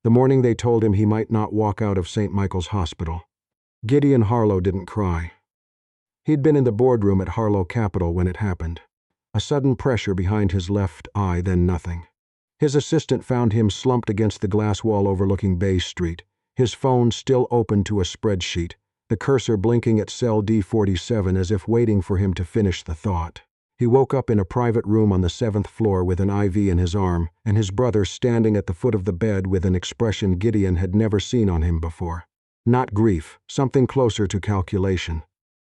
The morning they told him he might not walk out of St. Michael's Hospital. Gideon Harlow didn't cry. He'd been in the boardroom at Harlow Capital when it happened. A sudden pressure behind his left eye, then nothing. His assistant found him slumped against the glass wall overlooking Bay Street, his phone still open to a spreadsheet, the cursor blinking at cell D47 as if waiting for him to finish the thought. He woke up in a private room on the 7th floor with an IV in his arm, and his brother standing at the foot of the bed with an expression Gideon had never seen on him before. Not grief, something closer to calculation.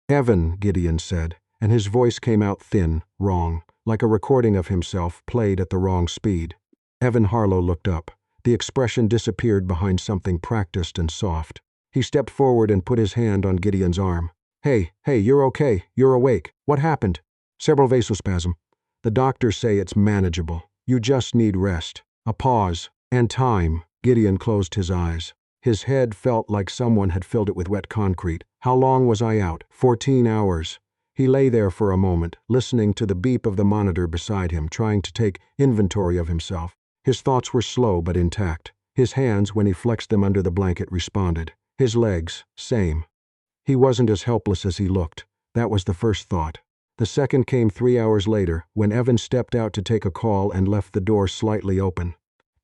"Evan," Gideon said, and his voice came out thin, wrong, like a recording of himself played at the wrong speed. Evan Harlow looked up. The expression disappeared behind something practiced and soft. He stepped forward and put his hand on Gideon's arm. Hey, you're okay. You're awake. What happened?" "Cerebral vasospasm. The doctors say it's manageable. You just need rest." A pause. And time. Gideon closed his eyes. His head felt like someone had filled it with wet concrete. How long was I out? 14 hours. He lay there for a moment, listening to the beep of the monitor beside him, trying to take inventory of himself. His thoughts were slow but intact. His hands, when he flexed them under the blanket, responded. His legs, same. He wasn't as helpless as he looked. That was the first thought. The second came 3 hours later, when Evan stepped out to take a call and left the door slightly open.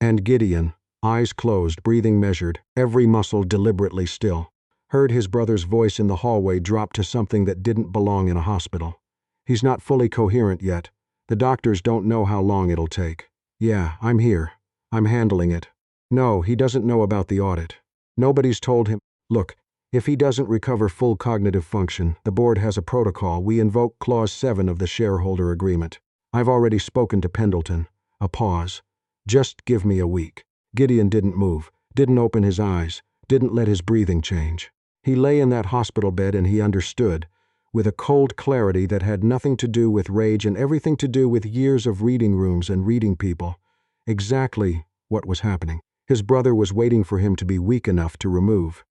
And Gideon, eyes closed, breathing measured, every muscle deliberately still, heard his brother's voice in the hallway drop to something that didn't belong in a hospital. "He's not fully coherent yet. The doctors don't know how long it'll take." "Yeah, I'm here. I'm handling it." "No, he doesn't know about the audit. Nobody's told him." "Look, if he doesn't recover full cognitive function, the board has a protocol. We invoke Clause 7 of the shareholder agreement. I've already spoken to Pendleton." A pause. "Just give me a week." Gideon didn't move, didn't open his eyes, didn't let his breathing change. He lay in that hospital bed and he understood, with a cold clarity that had nothing to do with rage and everything to do with years of reading rooms and reading people, exactly what was happening. His brother was waiting for him to be weak enough to remove.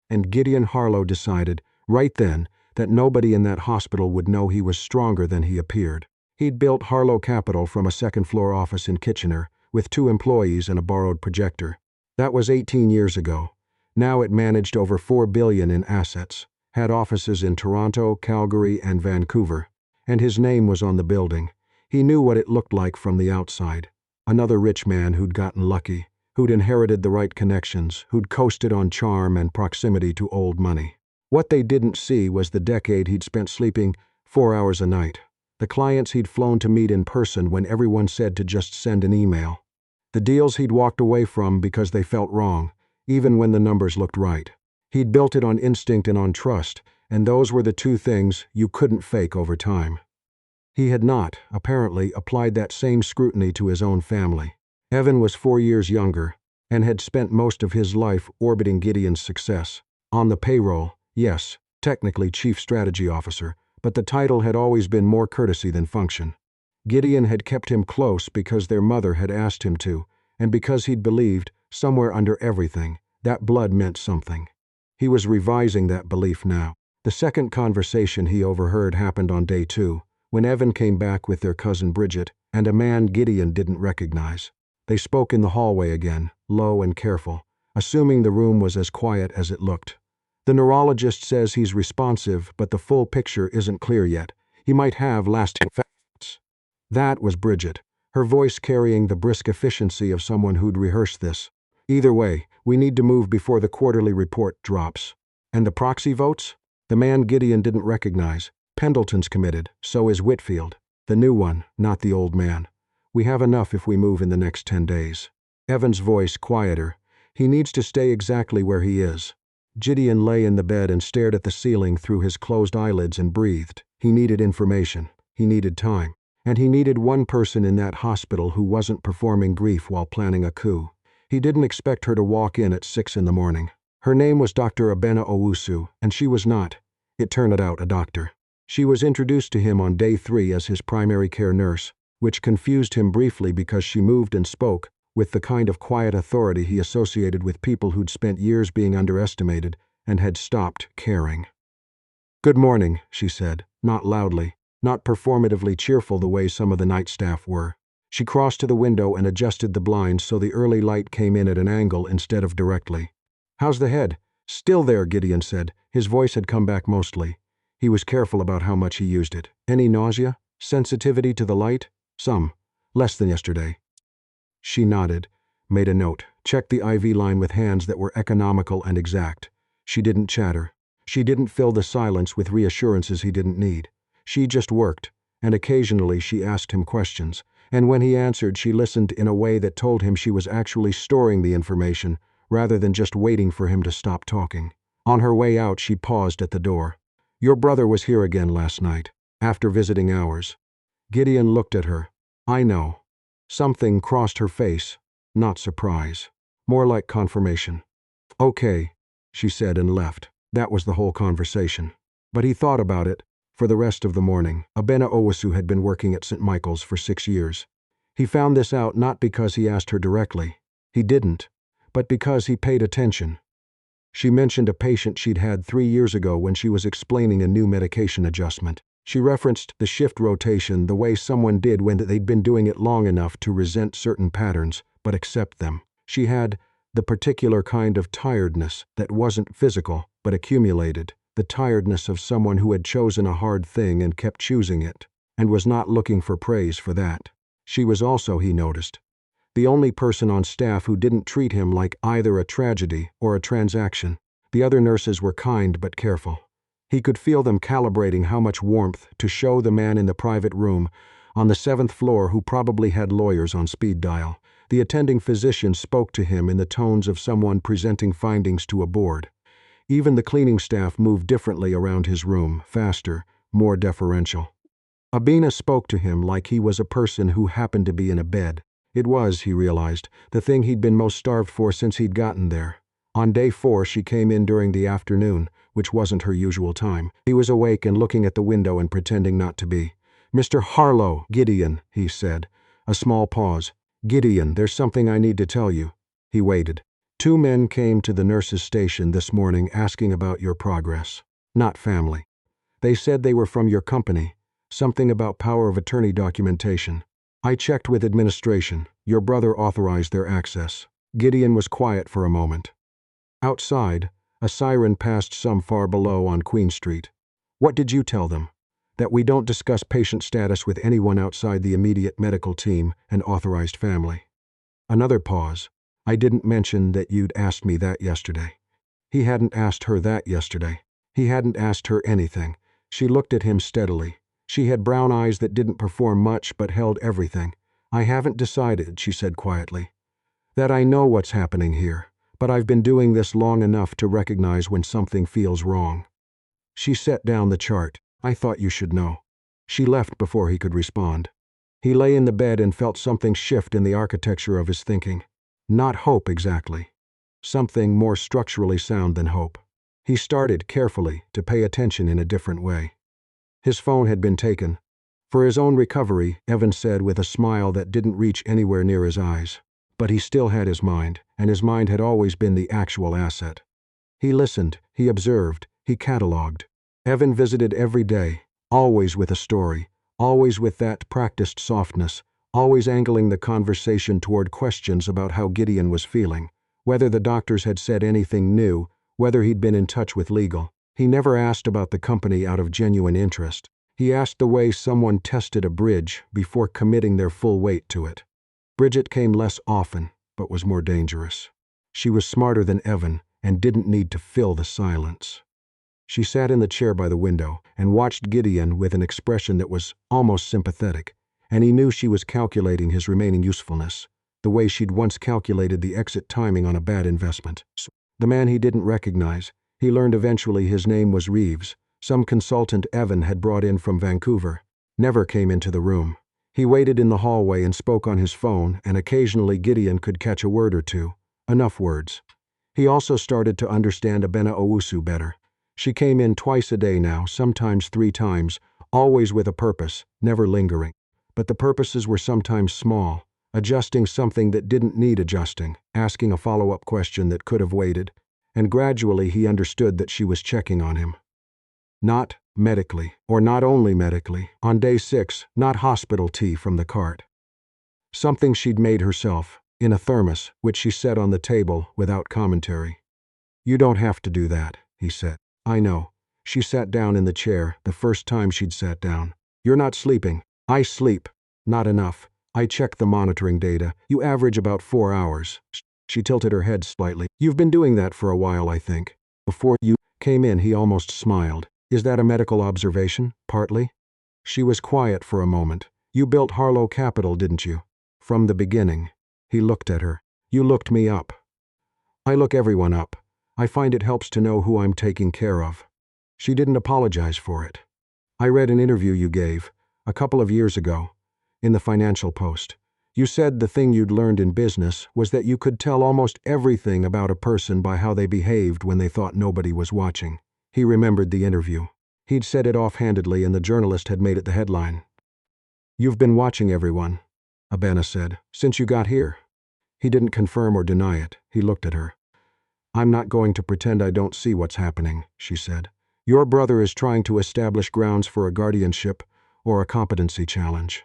And Gideon Harlow decided, right then, that nobody in that hospital would know he was stronger than he appeared. He'd built Harlow Capital from a second-floor office in Kitchener, with 2 employees and a borrowed projector. That was 18 years ago. Now it managed over $4 billion in assets, had offices in Toronto, Calgary, and Vancouver, and his name was on the building. He knew what it looked like from the outside. Another rich man who'd gotten lucky, who'd inherited the right connections, who'd coasted on charm and proximity to old money. What they didn't see was the decade he'd spent sleeping 4 hours a night, the clients he'd flown to meet in person when everyone said to just send an email, the deals he'd walked away from because they felt wrong, even when the numbers looked right. He'd built it on instinct and on trust, and those were the 2 things you couldn't fake over time. He had not, apparently, applied that same scrutiny to his own family. Evan was 4 years younger, and had spent most of his life orbiting Gideon's success. On the payroll, yes, technically Chief Strategy Officer, but the title had always been more courtesy than function. Gideon had kept him close because their mother had asked him to, and because he'd believed, somewhere under everything, that blood meant something. He was revising that belief now. The second conversation he overheard happened on day 2, when Evan came back with their cousin Bridget and a man Gideon didn't recognize. They spoke in the hallway again, low and careful, assuming the room was as quiet as it looked. "The neurologist says he's responsive, but the full picture isn't clear yet. He might have lasting effects." That was Bridget, her voice carrying the brisk efficiency of someone who'd rehearsed this. "Either way, we need to move before the quarterly report drops." "And the proxy votes?" "The man Gideon didn't recognize. Pendleton's committed, so is Whitfield. The new one, not the old man. We have enough if we move in the next 10 days. Evan's voice quieter. "He needs to stay exactly where he is." Gideon lay in the bed and stared at the ceiling through his closed eyelids and breathed. He needed information. He needed time. And he needed one person in that hospital who wasn't performing grief while planning a coup. He didn't expect her to walk in at 6 in the morning. Her name was Dr. Abena Owusu, and she was not, it turned out, a doctor. She was introduced to him on day 3 as his primary care nurse, which confused him briefly because she moved and spoke with the kind of quiet authority he associated with people who'd spent years being underestimated and had stopped caring. "Good morning," she said, not loudly, not performatively cheerful the way some of the night staff were. She crossed to the window and adjusted the blinds so the early light came in at an angle instead of directly. "How's the head?" "Still there," Gideon said. His voice had come back mostly. He was careful about how much he used it. "Any nausea? Sensitivity to the light?" "Some. Less than yesterday." She nodded, made a note, checked the IV line with hands that were economical and exact. She didn't chatter. She didn't fill the silence with reassurances he didn't need. She just worked, and occasionally she asked him questions, and when he answered she listened in a way that told him she was actually storing the information rather than just waiting for him to stop talking. On her way out she paused at the door. "Your brother was here again last night, after visiting hours." Gideon looked at her. "I know." Something crossed her face, not surprise, more like confirmation. "Okay," she said and left. That was the whole conversation. But he thought about it for the rest of the morning. Abena Owusu had been working at St. Michael's for 6 years. He found this out not because he asked her directly. He didn't, but because he paid attention. She mentioned a patient she'd had 3 years ago when she was explaining a new medication adjustment. She referenced the shift rotation the way someone did when they'd been doing it long enough to resent certain patterns, but accept them. She had the particular kind of tiredness that wasn't physical, but accumulated, the tiredness of someone who had chosen a hard thing and kept choosing it, and was not looking for praise for that. She was also, he noticed, the only person on staff who didn't treat him like either a tragedy or a transaction. The other nurses were kind but careful. He could feel them calibrating how much warmth to show the man in the private room on the 7th floor who probably had lawyers on speed dial. The attending physician spoke to him in the tones of someone presenting findings to a board. Even the cleaning staff moved differently around his room, faster, more deferential. Abena spoke to him like he was a person who happened to be in a bed. It was, he realized, the thing he'd been most starved for since he'd gotten there. On day 4 she came in during the afternoon, which wasn't her usual time. He was awake and looking at the window and pretending not to be. "Mr. Harlow, Gideon," he said. A small pause. "Gideon, there's something I need to tell you." He waited. "2 men came to the nurse's station this morning asking about your progress. Not family. They said they were from your company. Something about power of attorney documentation. I checked with administration. Your brother authorized their access." Gideon was quiet for a moment. Outside, a siren passed some far below on Queen Street. "What did you tell them?" "That we don't discuss patient status with anyone outside the immediate medical team and authorized family." Another pause. "I didn't mention that you'd asked me that yesterday." He hadn't asked her that yesterday. He hadn't asked her anything. She looked at him steadily. She had brown eyes that didn't perform much but held everything. "I haven't decided," she said quietly. "That I know what's happening here, but I've been doing this long enough to recognize when something feels wrong." She set down the chart. "I thought you should know." She left before he could respond. He lay in the bed and felt something shift in the architecture of his thinking. Not hope exactly. Something more structurally sound than hope. He started, carefully, to pay attention in a different way. His phone had been taken. For his own recovery, Evan said with a smile that didn't reach anywhere near his eyes. But he still had his mind, and his mind had always been the actual asset. He listened, he observed, he catalogued. Evan visited every day, always with a story, always with that practiced softness, always angling the conversation toward questions about how Gideon was feeling, whether the doctors had said anything new, whether he'd been in touch with legal. He never asked about the company out of genuine interest. He asked the way someone tested a bridge before committing their full weight to it. Bridget came less often, but was more dangerous. She was smarter than Evan and didn't need to fill the silence. She sat in the chair by the window and watched Gideon with an expression that was almost sympathetic, and he knew she was calculating his remaining usefulness, the way she'd once calculated the exit timing on a bad investment. The man he didn't recognize, he learned eventually his name was Reeves, some consultant Evan had brought in from Vancouver, never came into the room. He waited in the hallway and spoke on his phone, and occasionally Gideon could catch a word or two, enough words. He also started to understand Abena Owusu better. She came in twice a day now, sometimes 3 times, always with a purpose, never lingering. But the purposes were sometimes small, adjusting something that didn't need adjusting, asking a follow-up question that could have waited, and gradually he understood that she was checking on him. Not medically, or not only medically. On day 6, not hospital tea from the cart. Something she'd made herself, in a thermos, which she set on the table without commentary. "You don't have to do that," he said. "I know." She sat down in the chair, the first time she'd sat down. "You're not sleeping." "I sleep. Not enough. I checked the monitoring data. You average about 4 hours. She tilted her head slightly. "You've been doing that for a while, I think." Before you came in, he almost smiled. "Is that a medical observation? Partly?" She was quiet for a moment. "You built Harlow Capital, didn't you?" "From the beginning." He looked at her. "You looked me up." "I look everyone up. I find it helps to know who I'm taking care of." She didn't apologize for it. "I read an interview you gave, a couple of years ago, in the Financial Post. You said the thing you'd learned in business was that you could tell almost everything about a person by how they behaved when they thought nobody was watching." He remembered the interview. He'd said it offhandedly and the journalist had made it the headline. "You've been watching everyone," Abena said, "since you got here." He didn't confirm or deny it. He looked at her. "I'm not going to pretend I don't see what's happening," she said. "Your brother is trying to establish grounds for a guardianship or a competency challenge.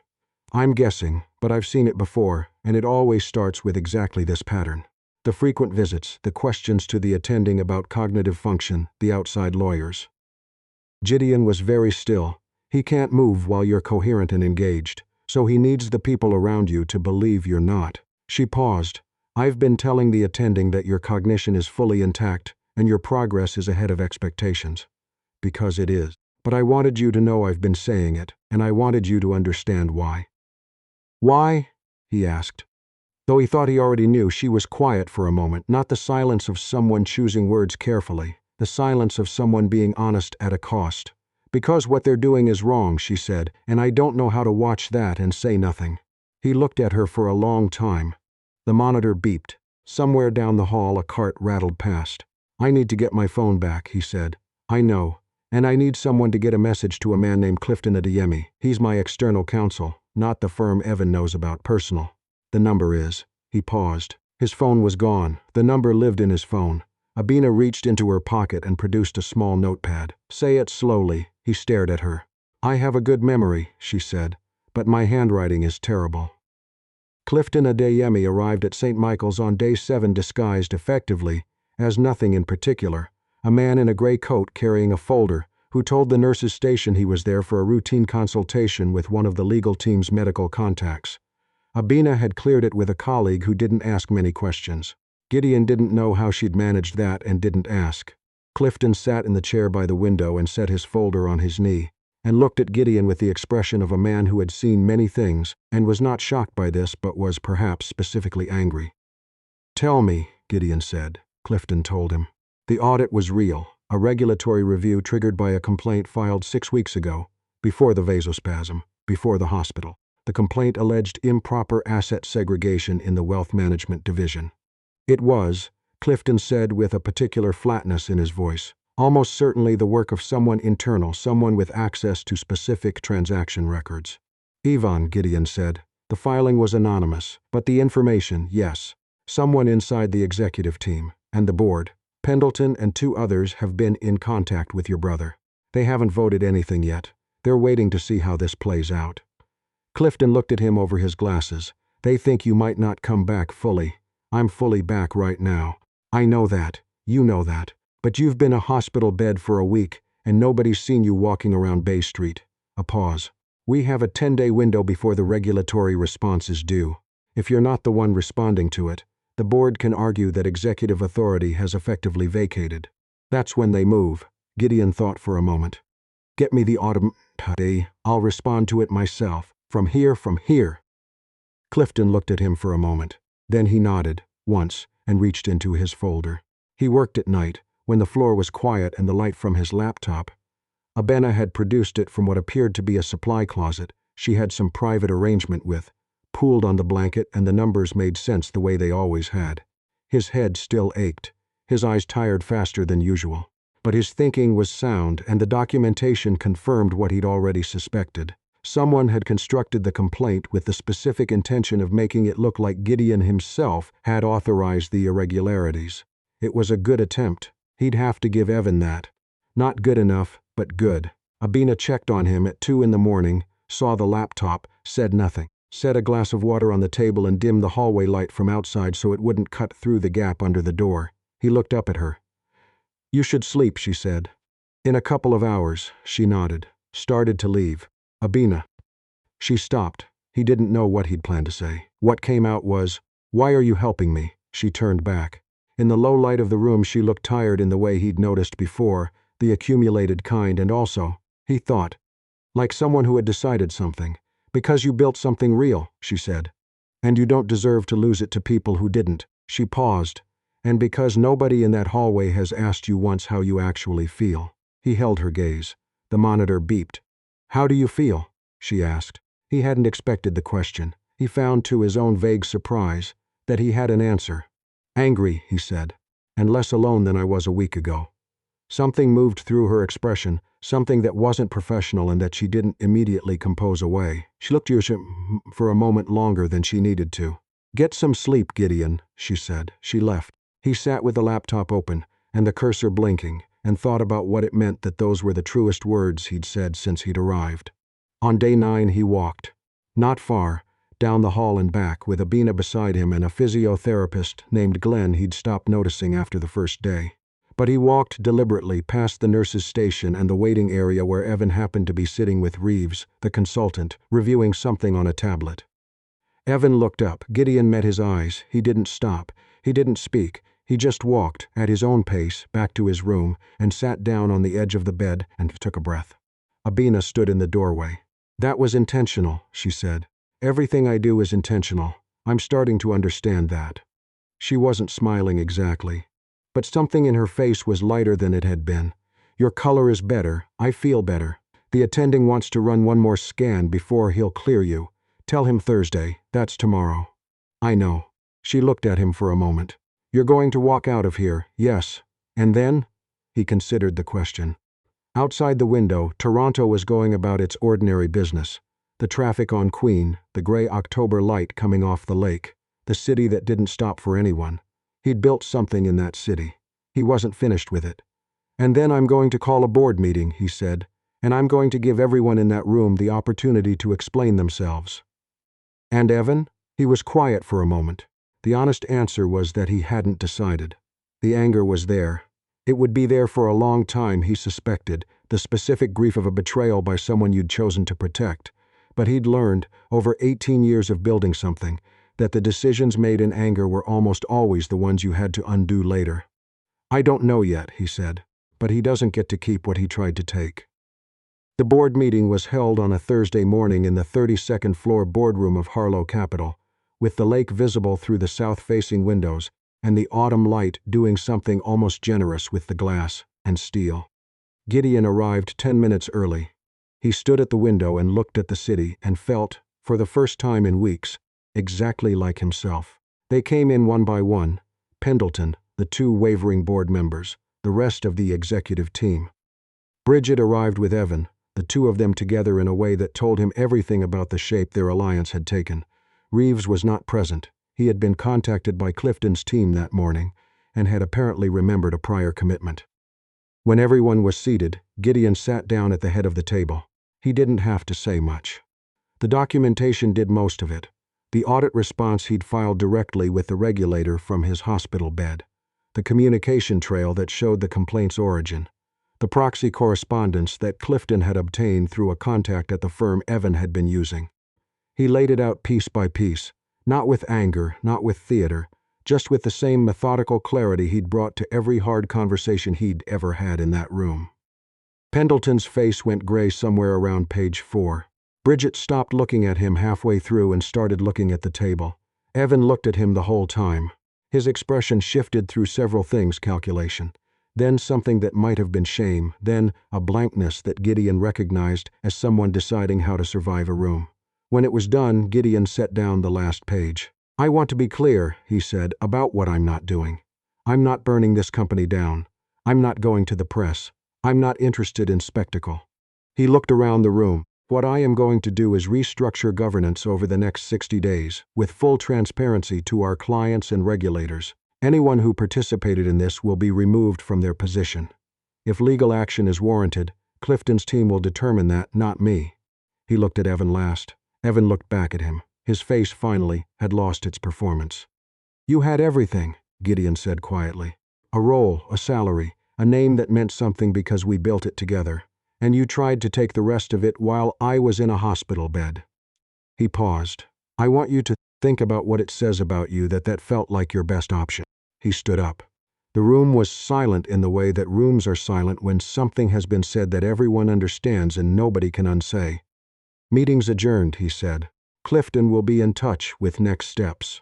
I'm guessing, but I've seen it before, and it always starts with exactly this pattern. The frequent visits, the questions to the attending about cognitive function, the outside lawyers." Gideon was very still. "He can't move while you're coherent and engaged, so he needs the people around you to believe you're not." She paused. "I've been telling the attending that your cognition is fully intact and your progress is ahead of expectations. Because it is. But I wanted you to know I've been saying it, and I wanted you to understand why." "Why?" he asked. Though he thought he already knew, she was quiet for a moment, not the silence of someone choosing words carefully, the silence of someone being honest at a cost. "Because what they're doing is wrong," she said, "and I don't know how to watch that and say nothing." He looked at her for a long time. The monitor beeped. Somewhere down the hall a cart rattled past. "I need to get my phone back," he said. "I know. And I need someone to get a message to a man named Clifton Adeyemi. He's my external counsel, not the firm Evan knows about, personal. The number is." He paused. His phone was gone. The number lived in his phone. Abena reached into her pocket and produced a small notepad. "Say it slowly." He stared at her. "I have a good memory," she said, "but my handwriting is terrible." Clifton Adeyemi arrived at St. Michael's on day 7 disguised effectively as nothing in particular, a man in a gray coat carrying a folder, who told the nurse's station he was there for a routine consultation with one of the legal team's medical contacts. Abena had cleared it with a colleague who didn't ask many questions. Gideon didn't know how she'd managed that and didn't ask. Clifton sat in the chair by the window and set his folder on his knee, and looked at Gideon with the expression of a man who had seen many things and was not shocked by this but was perhaps specifically angry. "Tell me," Gideon said. Clifton told him. The audit was real, a regulatory review triggered by a complaint filed 6 weeks ago, before the vasospasm, before the hospital. The complaint alleged improper asset segregation in the wealth management division. It was, Clifton said with a particular flatness in his voice, almost certainly the work of someone internal, someone with access to specific transaction records. "Ivan," Gideon said, "the filing was anonymous, but the information, yes. Someone inside the executive team, and the board, Pendleton and 2 others have been in contact with your brother. They haven't voted anything yet. They're waiting to see how this plays out." Clifton looked at him over his glasses. "They think you might not come back fully. I'm fully back right now. I know that. You know that. But you've been a hospital bed for a week, and nobody's seen you walking around Bay Street." A pause. "We have a 10-day window before the regulatory response is due. If you're not the one responding to it, the board can argue that executive authority has effectively vacated. That's when they move." Gideon thought for a moment. "Get me the autumn. I'll respond to it myself. From here. Clifton looked at him for a moment. Then he nodded, once, and reached into his folder. He worked at night, when the floor was quiet and the light from his laptop. Abena had produced it from what appeared to be a supply closet she had some private arrangement with, pooled on the blanket, and the numbers made sense the way they always had. His head still ached, his eyes tired faster than usual. But his thinking was sound, and the documentation confirmed what he'd already suspected. Someone had constructed the complaint with the specific intention of making it look like Gideon himself had authorized the irregularities. It was a good attempt. He'd have to give Evan that. Not good enough, but good. Abena checked on him at 2 in the morning, saw the laptop, said nothing. Set a glass of water on the table and dim the hallway light from outside so it wouldn't cut through the gap under the door. He looked up at her. You should sleep, she said. In a couple of hours, she nodded. Started to leave. Abina. She stopped. He didn't know what he'd planned to say. What came out was, why are you helping me? She turned back. In the low light of the room she looked tired in the way he'd noticed before, the accumulated kind, and also, he thought, like someone who had decided something. Because you built something real, she said. And you don't deserve to lose it to people who didn't. She paused. And because nobody in that hallway has asked you once how you actually feel. He held her gaze. The monitor beeped. How do you feel? She asked. He hadn't expected the question. He found to his own vague surprise that he had an answer. Angry, he said. And less alone than I was a week ago. Something moved through her expression, something that wasn't professional and that she didn't immediately compose away. She looked at him for a moment longer than she needed to. Get some sleep, Gideon, she said. She left. He sat with the laptop open and the cursor blinking and thought about what it meant that those were the truest words he'd said since he'd arrived. On day 9 he walked. Not far, down the hall and back, with Abina beside him and a physiotherapist named Glenn he'd stopped noticing after the first day. But he walked deliberately past the nurse's station and the waiting area where Evan happened to be sitting with Reeves, the consultant, reviewing something on a tablet. Evan looked up. Gideon met his eyes. He didn't stop. He didn't speak. He just walked, at his own pace, back to his room and sat down on the edge of the bed and took a breath. Abina stood in the doorway. That was intentional, she said. Everything I do is intentional. I'm starting to understand that. She wasn't smiling exactly. But something in her face was lighter than it had been. Your color is better. I feel better. The attending wants to run one more scan before he'll clear you. Tell him Thursday. That's tomorrow. I know. She looked at him for a moment. You're going to walk out of here, yes. And then? He considered the question. Outside the window, Toronto was going about its ordinary business. The traffic on Queen, the gray October light coming off the lake, the city that didn't stop for anyone. He'd built something in that city. He wasn't finished with it. And then I'm going to call a board meeting, he said, and I'm going to give everyone in that room the opportunity to explain themselves. And Evan? He was quiet for a moment. The honest answer was that he hadn't decided. The anger was there. It would be there for a long time, he suspected, the specific grief of a betrayal by someone you'd chosen to protect. But he'd learned, over 18 years of building something, that the decisions made in anger were almost always the ones you had to undo later. I don't know yet, he said, but he doesn't get to keep what he tried to take. The board meeting was held on a Thursday morning in the 32nd floor boardroom of Harlow Capitol, with the lake visible through the south-facing windows and the autumn light doing something almost generous with the glass and steel. Gideon arrived 10 minutes early. He stood at the window and looked at the city and felt, for the first time in weeks, exactly like himself. They came in one by one, Pendleton, the 2 wavering board members, the rest of the executive team. Bridget arrived with Evan, the 2 of them together in a way that told him everything about the shape their alliance had taken. Reeves was not present. He had been contacted by Clifton's team that morning and had apparently remembered a prior commitment. When everyone was seated, Gideon sat down at the head of the table. He didn't have to say much. The documentation did most of it. The audit response he'd filed directly with the regulator from his hospital bed. The communication trail that showed the complaint's origin. The proxy correspondence that Clifton had obtained through a contact at the firm Evan had been using. He laid it out piece by piece, not with anger, not with theater, just with the same methodical clarity he'd brought to every hard conversation he'd ever had in that room. Pendleton's face went gray somewhere around page 4. Bridget stopped looking at him halfway through and started looking at the table. Evan looked at him the whole time. His expression shifted through several things: calculation, then something that might have been shame, then a blankness that Gideon recognized as someone deciding how to survive a room. When it was done, Gideon set down the last page. I want to be clear, he said, about what I'm not doing. I'm not burning this company down. I'm not going to the press. I'm not interested in spectacle. He looked around the room. What I am going to do is restructure governance over the next 60 days, with full transparency to our clients and regulators. Anyone who participated in this will be removed from their position. If legal action is warranted, Clifton's team will determine that, not me. He looked at Evan last. Evan looked back at him. His face finally had lost its performance. "You had everything," Gideon said quietly. "A role, a salary, a name that meant something because we built it together. And you tried to take the rest of it while I was in a hospital bed." He paused. "I want you to think about what it says about you that felt like your best option." He stood up. The room was silent in the way that rooms are silent when something has been said that everyone understands and nobody can unsay. "Meeting's adjourned," he said. "Clifton will be in touch with next steps."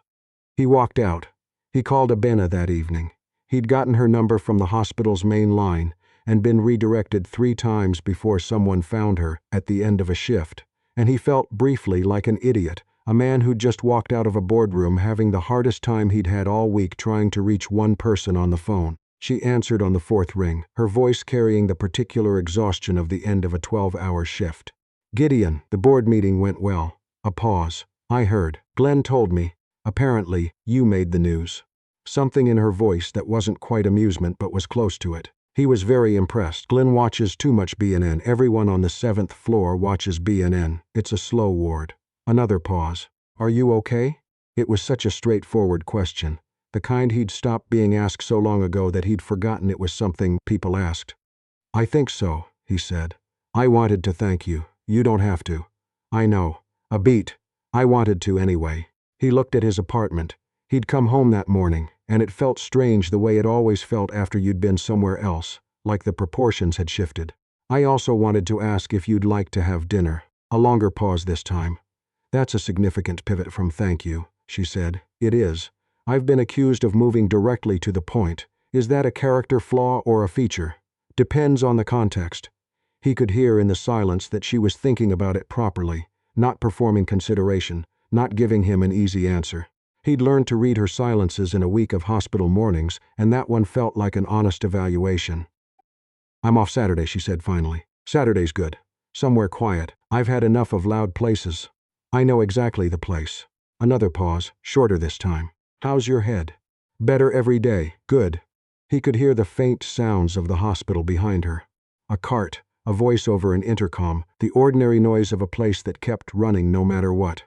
He walked out. He called Abena that evening. He'd gotten her number from the hospital's main line and been redirected 3 times before someone found her at the end of a shift, and he felt briefly like an idiot, a man who'd just walked out of a boardroom having the hardest time he'd had all week trying to reach one person on the phone. She answered on the 4th ring, her voice carrying the particular exhaustion of the end of a 12-hour shift. "Gideon, the board meeting went well." A pause. "I heard. Glenn told me. Apparently, you made the news." Something in her voice that wasn't quite amusement but was close to it. He was very impressed. "Glenn watches too much BNN. Everyone on the 7th floor watches BNN. It's a slow ward." Another pause. "Are you okay?" It was such a straightforward question, the kind he'd stopped being asked so long ago that he'd forgotten it was something people asked. "I think so," he said. "I wanted to thank you. You don't have to." "I know. A beat. I wanted to anyway." He looked at his apartment. He'd come home that morning, and it felt strange the way it always felt after you'd been somewhere else, like the proportions had shifted. "I also wanted to ask if you'd like to have dinner." A longer pause this time. "That's a significant pivot from thank you," she said. "It is. I've been accused of moving directly to the point. Is that a character flaw or a feature? Depends on the context." He could hear in the silence that she was thinking about it properly, not performing consideration, not giving him an easy answer. He'd learned to read her silences in a week of hospital mornings, and that one felt like an honest evaluation. "I'm off Saturday," she said finally. "Saturday's good. Somewhere quiet. I've had enough of loud places." "I know exactly the place." Another pause, shorter this time. "How's your head?" "Better every day. Good." He could hear the faint sounds of the hospital behind her. A cart, a voice over an intercom, the ordinary noise of a place that kept running no matter what.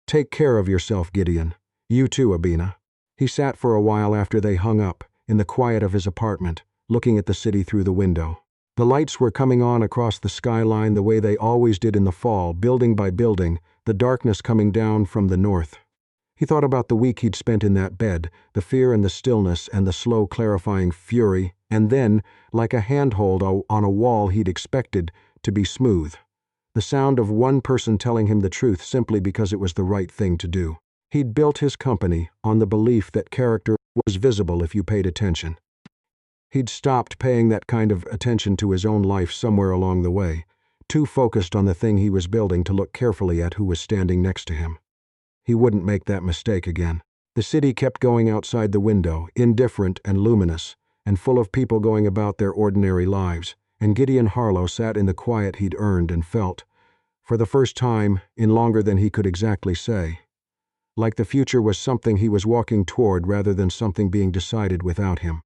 "Take care of yourself, Gideon. You too, Abena." He sat for a while after they hung up, in the quiet of his apartment, looking at the city through the window. The lights were coming on across the skyline the way they always did in the fall, building by building, the darkness coming down from the north. He thought about the week he'd spent in that bed, the fear and the stillness and the slow clarifying fury, and then, like a handhold on a wall he'd expected to be smooth, the sound of one person telling him the truth simply because it was the right thing to do. He'd built his company on the belief that character was visible if you paid attention. He'd stopped paying that kind of attention to his own life somewhere along the way, too focused on the thing he was building to look carefully at who was standing next to him. He wouldn't make that mistake again. The city kept going outside the window, indifferent and luminous, and full of people going about their ordinary lives, and Gideon Harlow sat in the quiet he'd earned and felt, for the first time in longer than he could exactly say, like the future was something he was walking toward rather than something being decided without him.